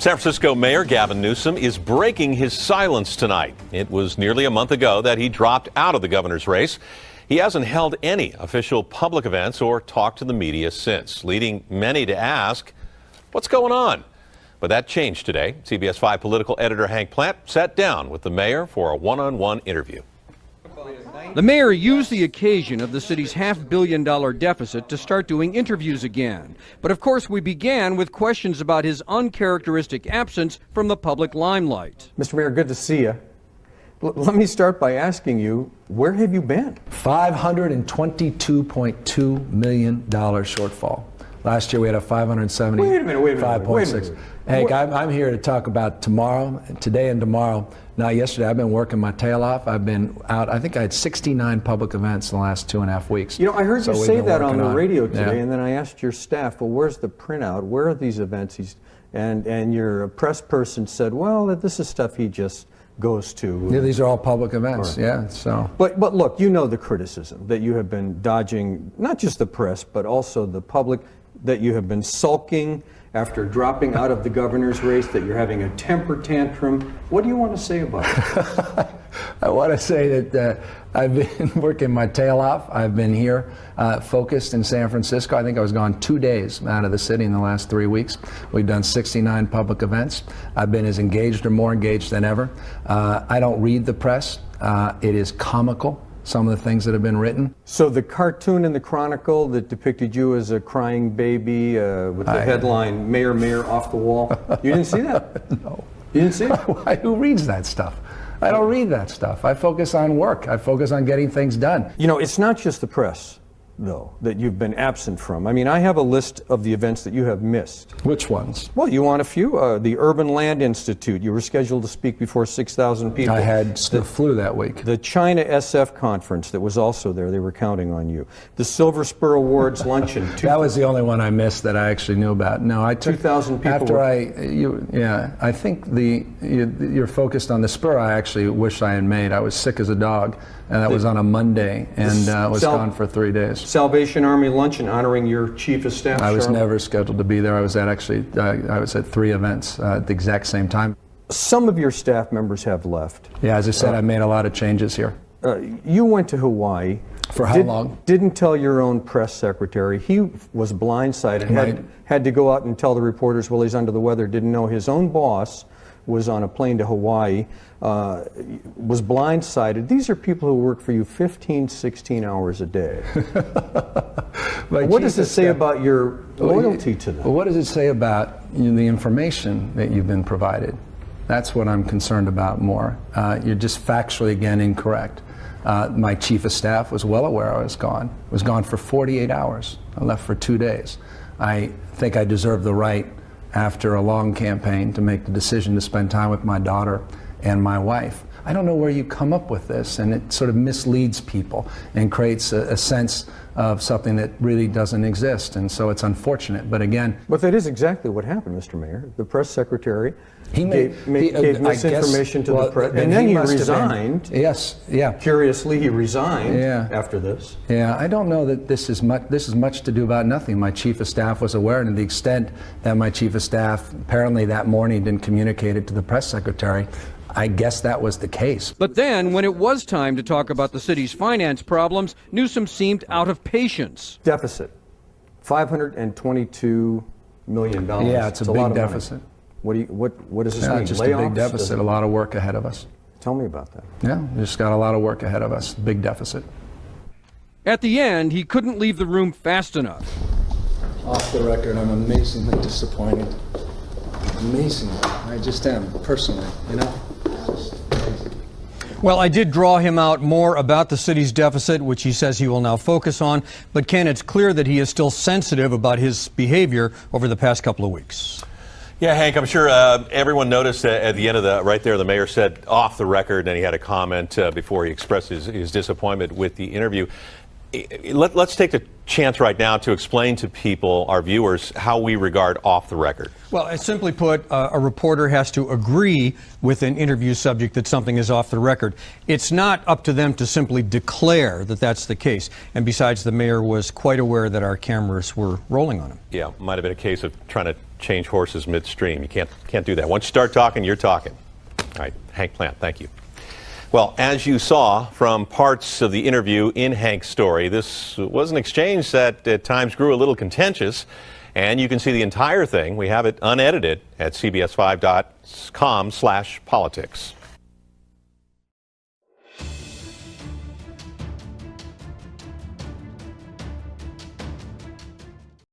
San Francisco Mayor Gavin Newsom is breaking his silence tonight. It was nearly a month ago that he dropped out of the governor's race. He hasn't held any official public events or talked to the media since, leading many to ask, what's going on? But that changed today. CBS 5 political editor Hank Plant sat down with the mayor for a one-on-one interview. The mayor used the occasion of the city's $500 million deficit to start doing interviews again. But of course, we began with questions about his uncharacteristic absence from the public limelight. Mr. Mayor, good to see you. Let me start by asking you, where have you been? $522.2 million shortfall. Last year we had a 575.6. Hank, I'm here to talk about tomorrow, today and tomorrow. Not yesterday. I've been working my tail off. I've been out. I think I had 69 public events in the last 2.5 weeks. You know, I heard you say that on the radio today, and then I asked your staff, well, where's the printout? Where are these events? And your press person said, well, this is stuff he just goes to. Yeah, these are all public events, yeah. So. But look, you know the criticism that you have been dodging, not just the press, but also the public, that you have been sulking after dropping out of the governor's race, that you're having a temper tantrum. What do you want to say about it? I want to say that I've been working my tail off. I've been here focused in San Francisco. I think I was gone 2 days out of the city in the last 3 weeks. We've done 69 public events. I've been as engaged or more engaged than ever. I don't read the press. It is comical, some of the things that have been written. So the cartoon in the Chronicle that depicted you as a crying baby with the headline, Mayor, Mayor, off the wall, you didn't see that? No. You didn't see it? Who reads that stuff? I don't read that stuff. I focus on work. I focus on getting things done. You know, it's not just the press, though, that you've been absent from. I mean, I have a list of the events that you have missed. Which ones? Well, you want a few. The Urban Land Institute, you were scheduled to speak before 6,000 people. I had the flu that week. The China SF conference that was also there, they were counting on you. The Silver Spur Awards luncheon. That was the only one I missed that I actually knew about. No, I took 2,000 people. After I think you're focused on the Spur. I actually wish I had made. I was sick as a dog, and that was on a Monday, and was gone for 3 days. Salvation Army luncheon honoring your chief of staff. I was never scheduled to be there. I was at 3 events at the exact same time. Some of your staff members have left. Yeah, as I said, I made a lot of changes here. You went to Hawaii. For how long? Didn't tell your own press secretary. He was blindsided, had to go out and tell the reporters, well, he's under the weather, didn't know his own boss was on a plane to Hawaii, was blindsided. These are people who work for you 15, 16 hours a day. What does it say about your loyalty to them? What does it say about the information that you've been provided? That's what I'm concerned about more. You're just factually, again, incorrect. My chief of staff was well aware I was gone. I was gone for 48 hours. I left for 2 days. I think I deserve the right, after a long campaign, to make the decision to spend time with my daughter and my wife. I don't know where you come up with this, and it sort of misleads people and creates a sense of something that really doesn't exist, and so it's unfortunate. But again... But that is exactly what happened, Mr. Mayor. The press secretary gave misinformation to the press, and then he resigned. Yes, yeah. Curiously, he resigned after this. Yeah, I don't know that this is much to do about nothing. My chief of staff was aware, and to the extent that my chief of staff apparently that morning didn't communicate it to the press secretary, I guess that was the case. But then, when it was time to talk about the city's finance problems, Newsom seemed out of patience. Deficit, $522 million. Yeah, it's a big deficit. What does this mean? Just Layoffs? a big deficit, a lot of work ahead of us. Tell me about that. Yeah, we just got a lot of work ahead of us, big deficit. At the end, he couldn't leave the room fast enough. Off the record, I'm amazingly disappointed. Amazingly. I just am, personally, you know? Well, I did draw him out more about the city's deficit, which he says he will now focus on. But, Ken, it's clear that he is still sensitive about his behavior over the past couple of weeks. Yeah, Hank, I'm sure everyone noticed at the end of the mayor said off the record, and he had a comment before he expressed his disappointment with the interview. Let's take the chance right now to explain to people, our viewers, how we regard off the record. Well, simply put, a reporter has to agree with an interview subject that something is off the record. It's not up to them to simply declare that that's the case. And besides, the mayor was quite aware that our cameras were rolling on him. Yeah, might have been a case of trying to change horses midstream. You can't do that. Once you start talking, you're talking. All right, Hank Plant, thank you. Well, as you saw from parts of the interview in Hank's story, this was an exchange that at times grew a little contentious, and you can see the entire thing. We have it unedited at cbs5.com/politics.